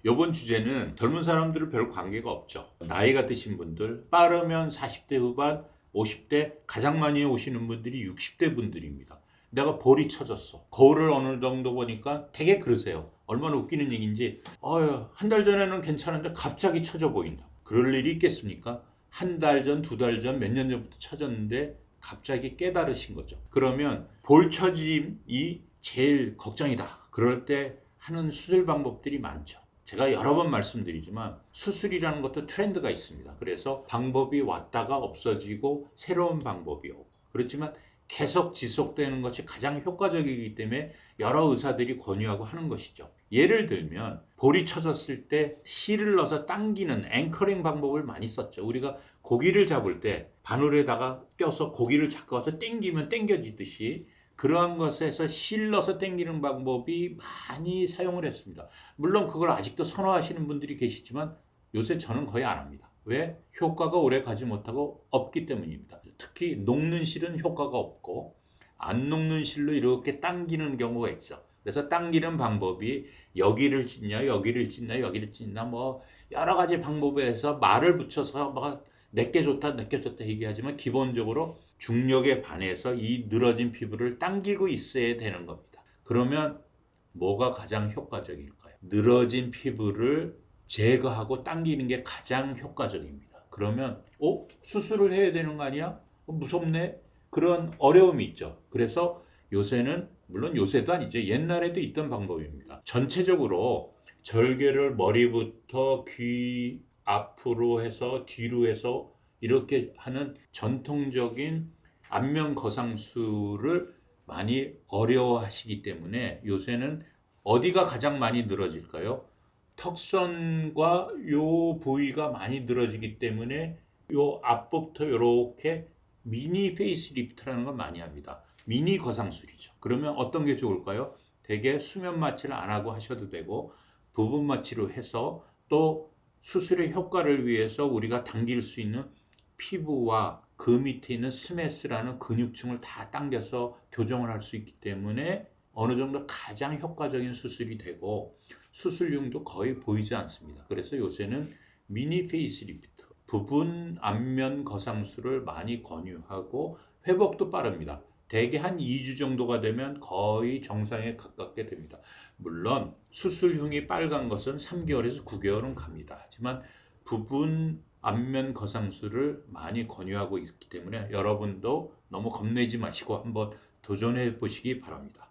이번 주제는 젊은 사람들은 별 관계가 없죠. 나이가 드신 분들, 빠르면 40대 후반, 50대, 가장 많이 오시는 분들이 60대 분들입니다. 내가 볼이 쳐졌어. 거울을 어느 정도 보니까 되게 그러세요. 얼마나 웃기는 얘기인지, 한 달 전에는 괜찮은데 갑자기 쳐져 보인다. 그럴 일이 있겠습니까? 한 달 전, 두 달 전, 몇 년 전부터 쳐졌는데 갑자기 깨달으신 거죠. 그러면 볼 처짐이 제일 걱정이다. 그럴 때 하는 수술 방법들이 많죠. 제가 여러 번 말씀드리지만 수술이라는 것도 트렌드가 있습니다. 그래서 방법이 왔다가 없어지고 새로운 방법이 오고, 그렇지만 계속 지속되는 것이 가장 효과적이기 때문에 여러 의사들이 권유하고 하는 것이죠. 예를 들면 볼이 쳐졌을 때 실을 넣어서 당기는 앵커링 방법을 많이 썼죠. 우리가 고기를 잡을 때 바늘에다가 껴서 고기를 잡아서 당기면 당겨지듯이 그러한 것에서 실 넣어서 당기는 방법이 많이 사용을 했습니다. 물론 그걸 아직도 선호하시는 분들이 계시지만 요새 저는 거의 안 합니다. 왜? 효과가 오래 가지 못하고 없기 때문입니다. 특히 녹는 실은 효과가 없고 안 녹는 실로 이렇게 당기는 경우가 있죠. 그래서 당기는 방법이 여기를 찢냐, 여기를 찢냐, 여기를 찢냐, 뭐 여러 가지 방법에서 말을 붙여서 막 내게 좋다, 내게 좋다 얘기하지만 기본적으로 중력에 반해서 이 늘어진 피부를 당기고 있어야 되는 겁니다. 그러면 뭐가 가장 효과적일까요? 늘어진 피부를 제거하고 당기는 게 가장 효과적입니다. 그러면 수술을 해야 되는 거 아니야? 무섭네? 그런 어려움이 있죠. 그래서 요새는, 물론 요새도 아니죠. 옛날에도 있던 방법입니다. 전체적으로 절개를 머리부터 귀 앞으로 해서 뒤로 해서 이렇게 하는 전통적인 안면 거상술을 많이 어려워하시기 때문에 요새는 어디가 가장 많이 늘어질까요? 턱선과 요 부위가 많이 늘어지기 때문에 요 앞부터 이렇게 미니 페이스리프트라는 걸 많이 합니다. 미니 거상술이죠. 그러면 어떤 게 좋을까요? 되게 수면 마취를 안 하고 하셔도 되고 부분 마취로 해서 또 수술의 효과를 위해서 우리가 당길 수 있는 피부와 그 밑에 있는 스메스라는 근육층을 다 당겨서 교정을 할 수 있기 때문에 어느 정도 가장 효과적인 수술이 되고 수술용도 거의 보이지 않습니다. 그래서 요새는 미니 페이스리프트, 부분 안면 거상술을 많이 권유하고 회복도 빠릅니다. 대개 한 2주 정도가 되면 거의 정상에 가깝게 됩니다. 물론 수술흉이 빨간 것은 3개월에서 9개월은 갑니다. 하지만 부분 안면 거상술을 많이 권유하고 있기 때문에 여러분도 너무 겁내지 마시고 한번 도전해 보시기 바랍니다.